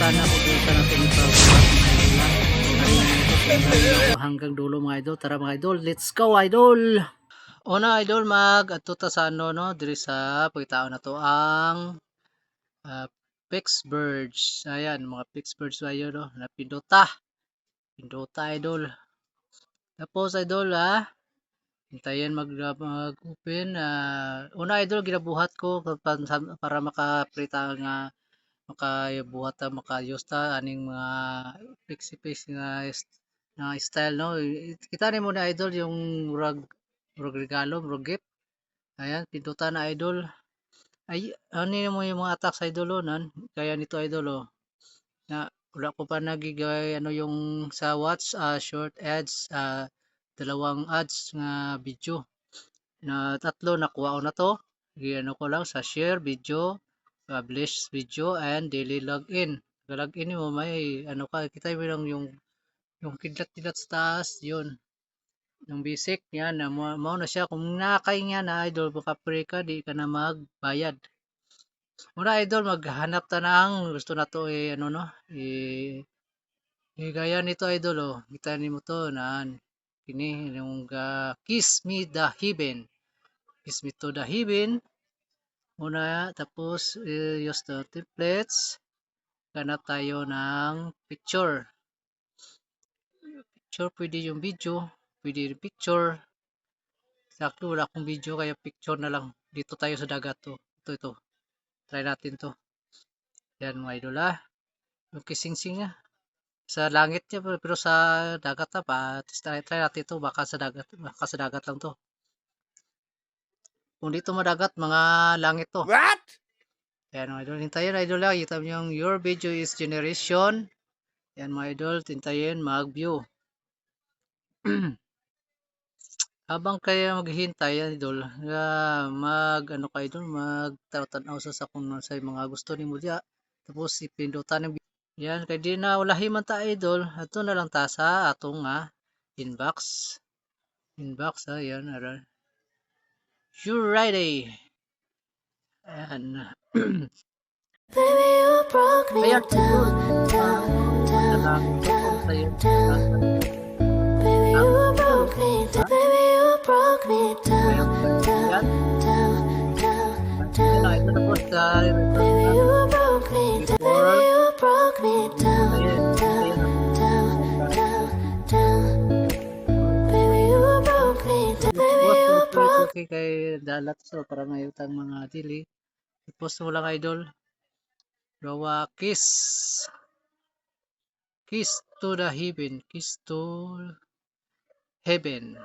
sana kung doon sa natin ipagawa mga idol. Hanggang dulo mga idol. Tara mga idol, let's go idol! Una idol, mag-ato ta sa ano no, diri sa pagkatao na to ang Pix Birds. Ayan, mga Pix Birds ayo no, napindota. Pindota idol. Tapos idol hintayin mag-open. Una idol, ginabuhat ko para makaprita nga makabuhat ta makayos ta aning mga pixie nga style no. Kita ni mo na idol yung rug regalo, rug gift. Ayan, pindutan na idol. Ay, ano mo yung mga attacks idol kaya nito idol na wala ko pa nagigay ano yung sa watch short ads, dalawang ads nga video na tatlo nakuha ko na to. Ano ko lang sa share video, publish video, and daily login. Login mo may ano ka, kita mo lang yung kidlat-kidlat sa taas, yun. Yung basic yan, mao na siya. Kung nakakay nga na idol, baka free ka, di ka na magbayad. Muna idol, maghanap ta ng gusto na to ano no, gaya nito idol kita nimo to na kini yung Kiss Me the Heaven. Kiss Me to the Heaven. Muna, tapos use the templates. Ganap tayo ng picture. Picture, pwede yung video, pwede yung picture. Sakto, wala akong video kaya picture na lang. Dito tayo sa dagat to. Ito. Try natin to. Yan mga idol yung kising-sing sa langit niya pero sa dagat pa. Try natin to, baka sa dagat lang to. Kung dito madagat, mga langit to. What? Yan mga idol, hintayin idol kita yung your video is generation. Yan mga idol, hintayin mag-view. Habang kayo maghihintay idol, ano kayo idol, magtanaw sa kung sa mga gusto ni mo diya. Tapos ipindutan ng yan kay di na walahi man ta idol, ato na lang ta sa atong inbox. Yan ara. You ready? Ayan. Baby, you broke me Ayan. down. Baby, you broke me down. Baby, you broke me down. Ito na po sa Baby, you broke me down. Baby, you broke me down. Baby, you broke me down. Baby, you broke. okay kay dalat so para mayutang mga dili. Post mo lang idol. Gawa kiss to the heaven. Kiss to heaven.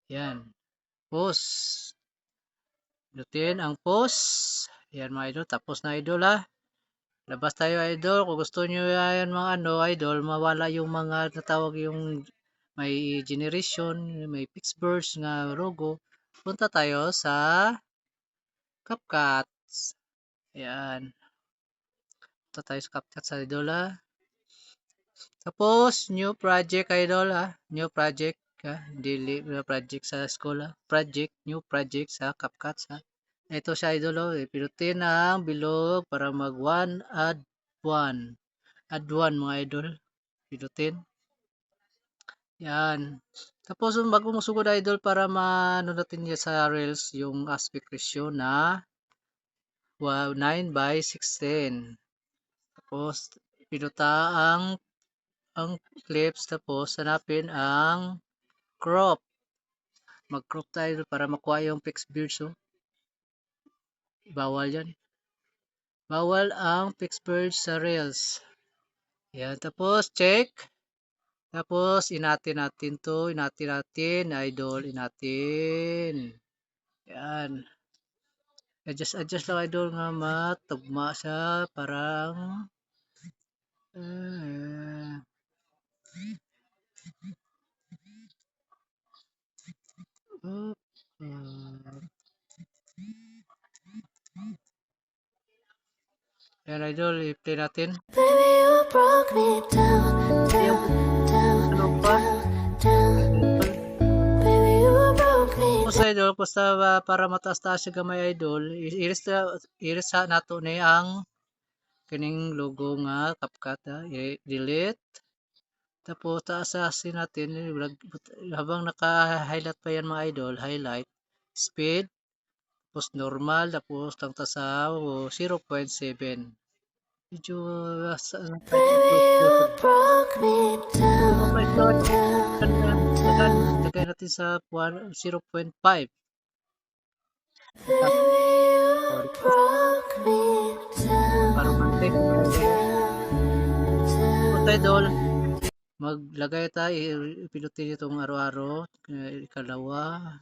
Yan. Post. Dutin ang post. Yan mga idol. Tapos na idol Labas tayo idol. Kung gusto nyo yan mga idol, mawala yung mga natawag yung may generation, may Pittsburgh nga logo. Punta tayo sa CapCut. Ayan. Punta tayo sa CapCut sa idol Tapos, new project idol New project Daily project sa school new project sa CapCut Ito siya idol Pinutin ang bilog para mag add one mga idol. Pinutin. Yan. Tapos bago mo sugod idol para maano natin niya sa Reels yung aspect ratio na 9:16. Tapos pinuta ang clips tapos hanapin ang crop. Mag-crop tayo para makuha yung fixed beard Bawal yan. Bawal ang fixed beard sa Reels. Yan. Tapos check. Tapos inatin natin to. Inatin idol. Inatin. Yan. Adjust lang idol nga matugma siya parang Yan idol, i-play natin. Baby, you broke me down. Ano pa? Baby, you broke me Tapos idol, basta para mataas-taas siya gamay idol, iris nato ni ang kining logo nga CapCut delete. Tapos taasasin natin habang naka-highlight pa yan mga idol, highlight, speed, tapos normal, tapos lang ta sa 0.7. Medyo Baby, you broke me tapos down, idol, down, down. lagay natin sa 0.5. Baby, you broke me Para down, mag-take mga idol. Tapos idol, down. maglagay tayo, pinutin itong araw-araw, ikalawa,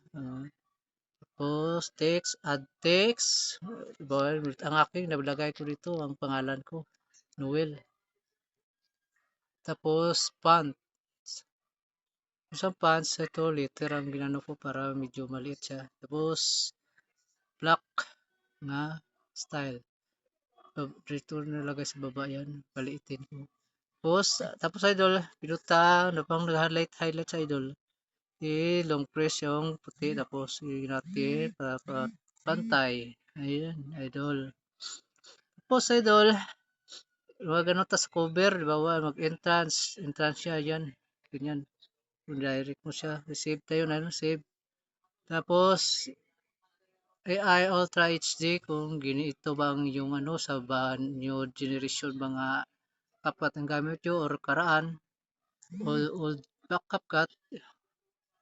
tapos text, add text, ang aking naglagay ko dito, ang pangalan ko, Noel. Tapos font, isang font, ito letter ang ginano ko para medyo maliit siya. Tapos black nga style, dito nalagay sa baba yan, paliitin ko. Tapos idol, pinutang, napang nag-highlight sa idol. Long press yung puti, tapos natin para pantay. Ayan, idol. Tapos idol, wag ano ta sa cover, di ba? Entrance siya, yan. Ganyan. Kung direct mo siya, save tayo na, save. Tapos, AI Ultra HD, kung ito bang yung ano, sa new generation mga CapCut ang gamit nyo or karaan, old CapCut,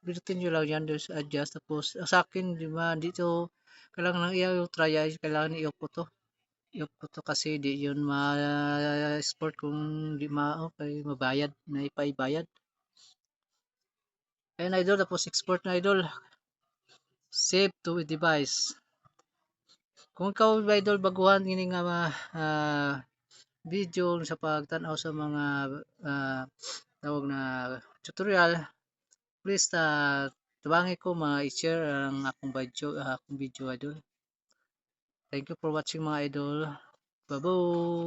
pinutin nyo lang yan, there's adjust. Tapos, sa akin, di ba, dito, kailangan lang yung try, kailangan i-off ko to. I-off ko to kasi di yun ma-export kung di okay, mabayad, na ipaibayad. Ayan idol, tapos export na idol. Save to device. Kung ikaw idol, baguhan gini nga video sa pagtanaw sa mga tawag na tutorial, please tabangi ko i-share ang akong video idol. Thank you for watching mga idol. Bye-bye.